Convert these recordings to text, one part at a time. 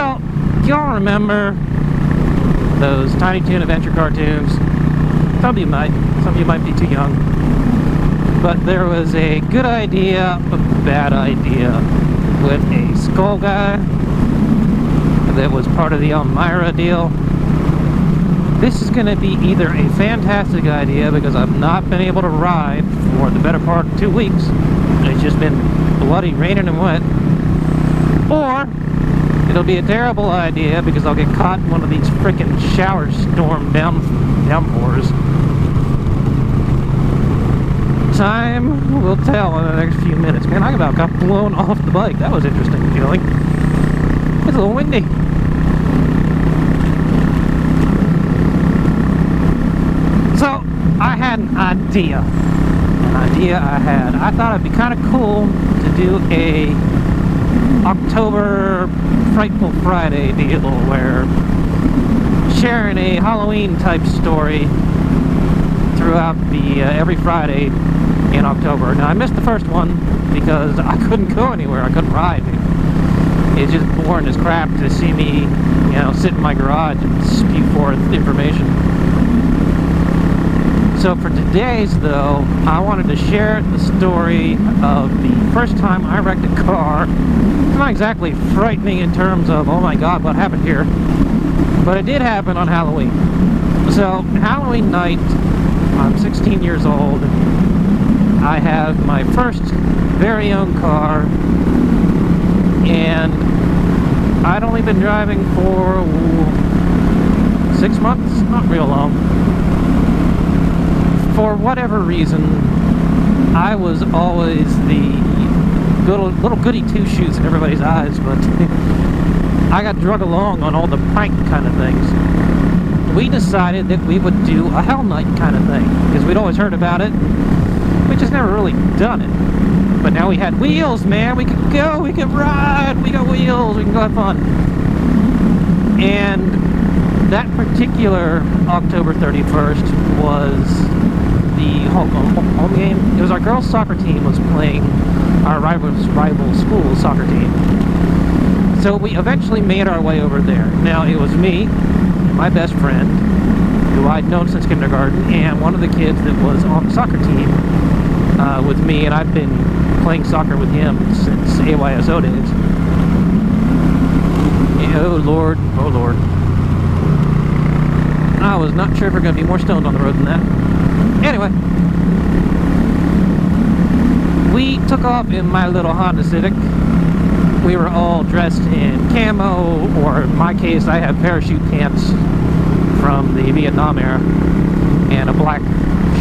So, y'all remember those Tiny Toon Adventure cartoons? Some of you might be too young. But there was a good idea, a bad idea with a skull guy that was part of the Elmira deal. This is going to be either a fantastic idea because I've not been able to ride for the better part of 2 weeks. It's just been bloody raining and wet. Or it'll be a terrible idea because I'll get caught in one of these frickin' shower storm downpours. Time will tell in the next few minutes. Man, I about got blown off the bike. That was interesting feeling. It's a little windy. So, I had an idea. I thought it'd be kind of cool to do a October Frightful Friday deal where sharing a Halloween type story throughout the every Friday in October. Now I missed the first one because I couldn't go anywhere. I couldn't ride. It's just boring as crap to see me, you know, sit in my garage and spew forth information. So for today's, though, I wanted to share the story of the first time I wrecked a car. It's not exactly frightening in terms of, oh my god, what happened here? But it did happen on Halloween. So, Halloween night, I'm 16 years old. I have my first very own car. And I'd only been driving for 6 months, not real long. For whatever reason, I was always the little goody two-shoes in everybody's eyes, but I got drug along on all the prank kind of things. We decided that we would do a Hell Night kind of thing, because we'd always heard about it. We just never really done it. But now we had wheels, man. We could go, we could ride, we got wheels, we can go have fun. And that particular October 31st was the home game. It was our girls' soccer team was playing our rival school soccer team. So we eventually made our way over there. Now it was me, my best friend, who I'd known since kindergarten, and one of the kids that was on the soccer team with me, and I've been playing soccer with him since AYSO days. Oh Lord, oh Lord. I was not sure if there were going to be more stones on the road than that. Anyway, we took off in my little Honda Civic. We were all dressed in camo, or in my case, I had parachute pants from the Vietnam era, and a black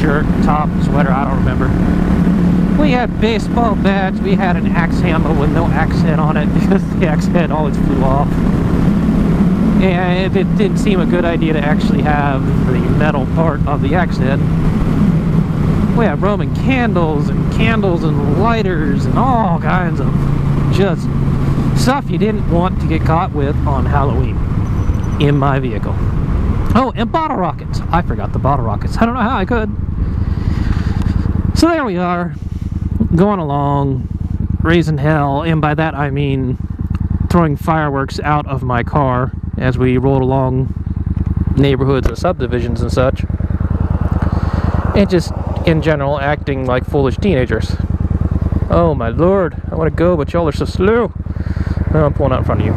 shirt, top, sweater, I don't remember. We had baseball bats, we had an axe hammer with no axe head on it, because the axe head always flew off. And it didn't seem a good idea to actually have the metal part of the axe head. We had Roman candles and lighters and all kinds of just stuff you didn't want to get caught with on Halloween in my vehicle. Oh, and bottle rockets. I forgot the bottle rockets. I don't know how I could. So there we are, going along, raising hell, and by that I mean throwing fireworks out of my car as we rolled along neighborhoods and subdivisions and such, and just in general acting like foolish teenagers. Oh my lord, I want to go, but y'all are so slow. Oh, I'm pulling out in front of you.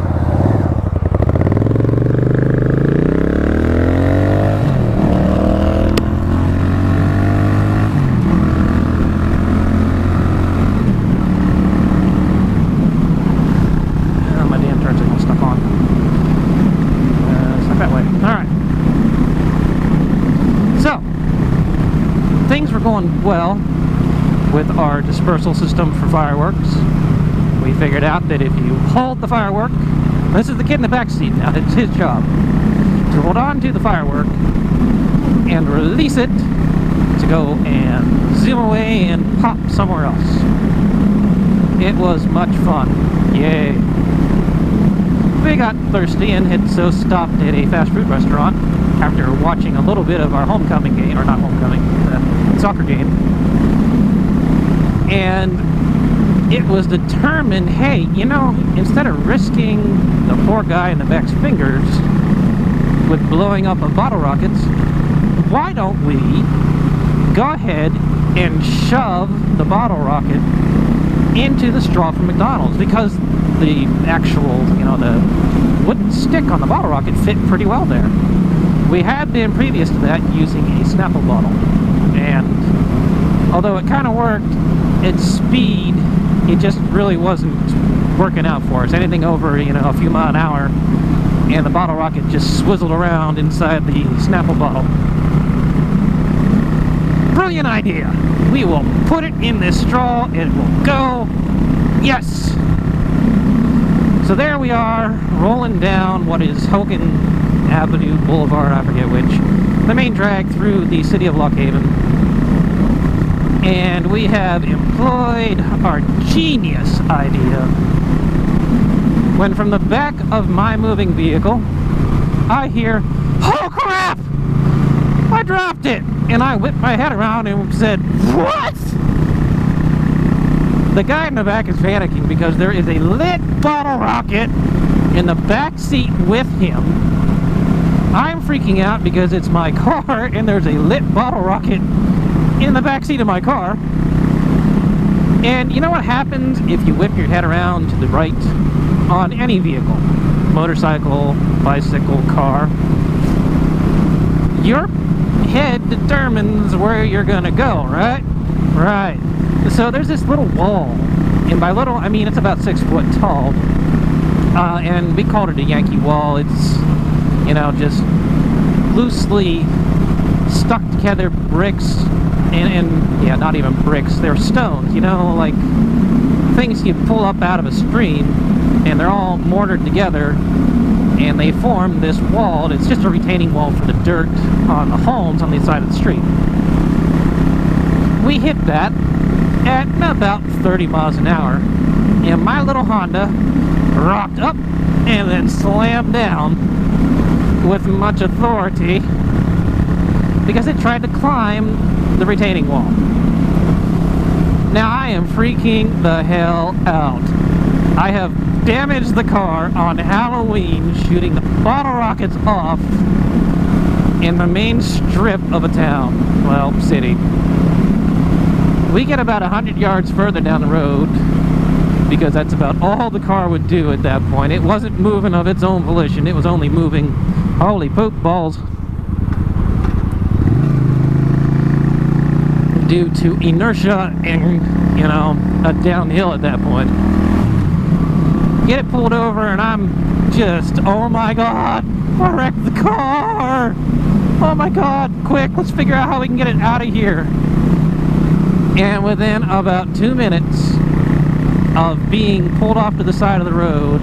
Oh, my damn turn signal's stuck on. Stuck that way. Alright. So, things were going well with our dispersal system for fireworks. We figured out that if you hold the firework, this is the kid in the back seat now, it's his job to hold on to the firework and release it to go and zoom away and pop somewhere else. It was much fun. Yay. We got thirsty and had so stopped at a fast food restaurant after watching a little bit of our homecoming game, or not homecoming, soccer game. And it was determined, hey, you know, instead of risking the poor guy in the back's fingers with blowing up of bottle rockets, why don't we go ahead and shove the bottle rocket into the straw from McDonald's, because the actual, you know, the wooden stick on the bottle rocket fit pretty well there. We had been previous to that using a Snapple bottle, and although it kind of worked, its speed, it just really wasn't working out for us. Anything over, you know, a few miles an hour, and the bottle rocket just swizzled around inside the Snapple bottle. Brilliant idea. We will put it in this straw, it will go. Yes! So there we are, rolling down what is Hogan Avenue Boulevard, I forget which, the main drag through the city of Lock Haven. And we have employed our genius idea when from the back of my moving vehicle, I hear, "Oh crap! I dropped it!" And I whipped my head around and said, "What?" The guy in the back is panicking because there is a lit bottle rocket in the back seat with him. I'm freaking out because it's my car and there's a lit bottle rocket in the back seat of my car. And you know what happens if you whip your head around to the right on any vehicle? Motorcycle, bicycle, car. Your head determines where you're gonna go, right? Right. So there's this little wall, and by little I mean it's about 6 foot tall, and we called it a Yankee wall. It's, you know, just loosely stuck together bricks, and yeah, not even bricks, they're stones, you know, like things you pull up out of a stream, and they're all mortared together, and they form this wall. It's just a retaining wall for the dirt on the homes on the side of the street. We hit that at about 30 miles an hour, and my little Honda rocked up and then slammed down with much authority because it tried to climb the retaining wall. Now I am freaking the hell out. I have damaged the car on Halloween shooting the bottle rockets off in the main strip of a town, well, city. We get about 100 yards further down the road because that's about all the car would do at that point. It wasn't moving of its own volition, it was only moving, holy poop balls, due to inertia and, you know, a downhill at that point. Get it pulled over and I'm just, oh my god, I wrecked the car! Oh my god, quick, let's figure out how we can get it out of here. And within about 2 minutes of being pulled off to the side of the road,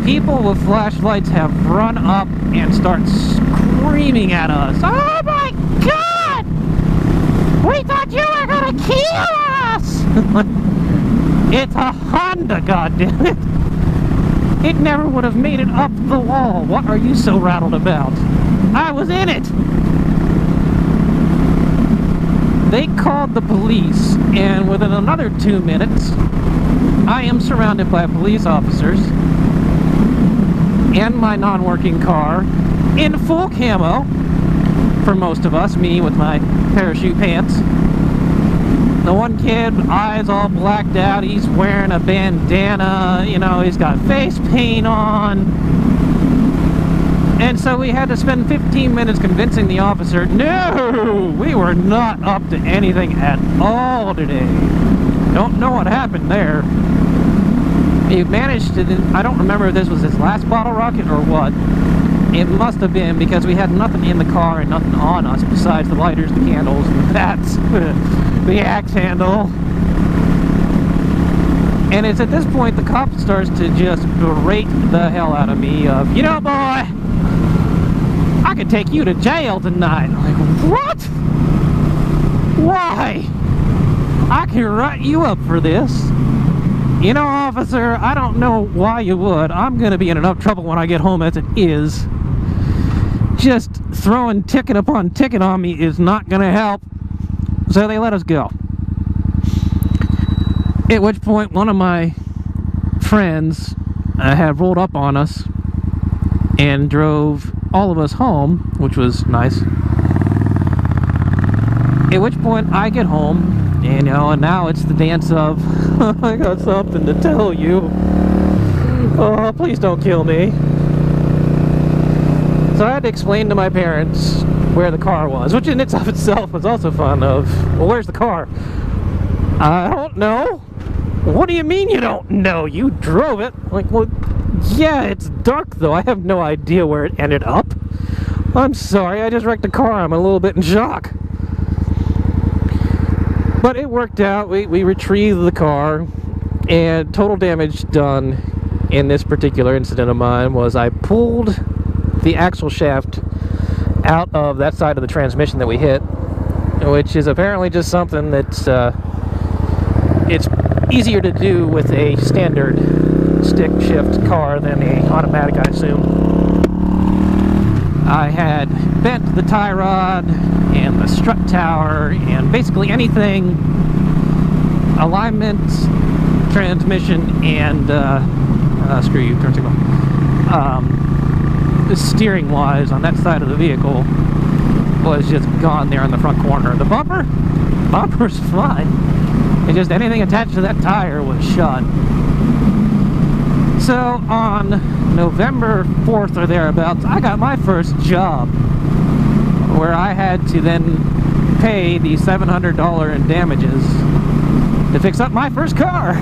people with flashlights have run up and start screaming at us. Oh my god! We thought you were gonna kill us! It's a Honda, goddammit! It never would have made it up the wall. What are you so rattled about? I was in it! They called the police, and within another 2 minutes, I am surrounded by police officers and my non-working car in full camo, for most of us, me with my parachute pants. The one kid, eyes all blacked out, he's wearing a bandana, you know, he's got face paint on. And so we had to spend 15 minutes convincing the officer, no, we were not up to anything at all today. Don't know what happened there. He managed to, I don't remember if this was his last bottle rocket or what. It must have been, because we had nothing in the car and nothing on us besides the lighters, the candles, and the bats, the axe handle. And it's at this point the cop starts to just berate the hell out of me of, you know, boy, I could take you to jail tonight. I'm like, what? Why? I can write you up for this. You know, officer, I don't know why you would. I'm gonna be in enough trouble when I get home as it is. Just throwing ticket upon ticket on me is not gonna help. So they let us go. At which point, one of my friends had rolled up on us and drove all of us home, which was nice. At which point, I get home, and now it's the dance of, I got something to tell you. Oh, please don't kill me. So I had to explain to my parents where the car was, which in itself was also fun of, well, where's the car? I don't know. What do you mean you don't know? You drove it. Like, well, yeah, it's dark though. I have no idea where it ended up. I'm sorry, I just wrecked a car. I'm a little bit in shock. But it worked out. We retrieved the car, and total damage done in this particular incident of mine was I pulled the axle shaft out of that side of the transmission that we hit, which is apparently just something that's it's easier to do with a standard stick shift car than a automatic, I assume. I had bent the tie rod and the strut tower and basically anything alignment, transmission, and screw you, turn signal. Steering wise on that side of the vehicle was just gone there in the front corner. The bumper's fine. It's just anything attached to that tire was shot. So on November 4th or thereabouts, I got my first job where I had to then pay the $700 in damages to fix up my first car.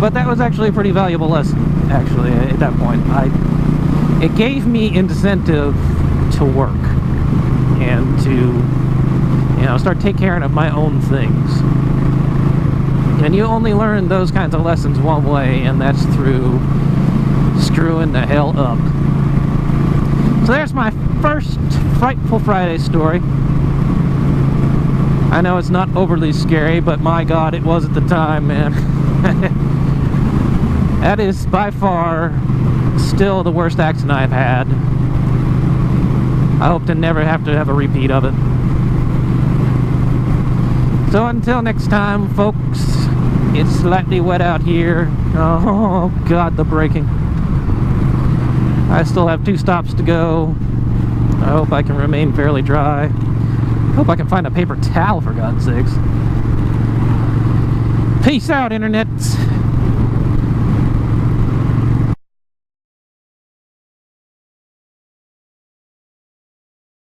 But that was actually a pretty valuable lesson, actually, at that point. It gave me incentive to work and to, start taking care of my own things. And you only learn those kinds of lessons one way, and that's through screwing the hell up. So there's my first Frightful Friday story. I know it's not overly scary, but my God, it was at the time, man. That is by far still the worst accident I've had. I hope to never have to have a repeat of it. So until next time, folks, it's slightly wet out here. Oh God, the braking. I still have 2 stops to go. I hope I can remain fairly dry. Hope I can find a paper towel, for God's sakes. Peace out, Internet.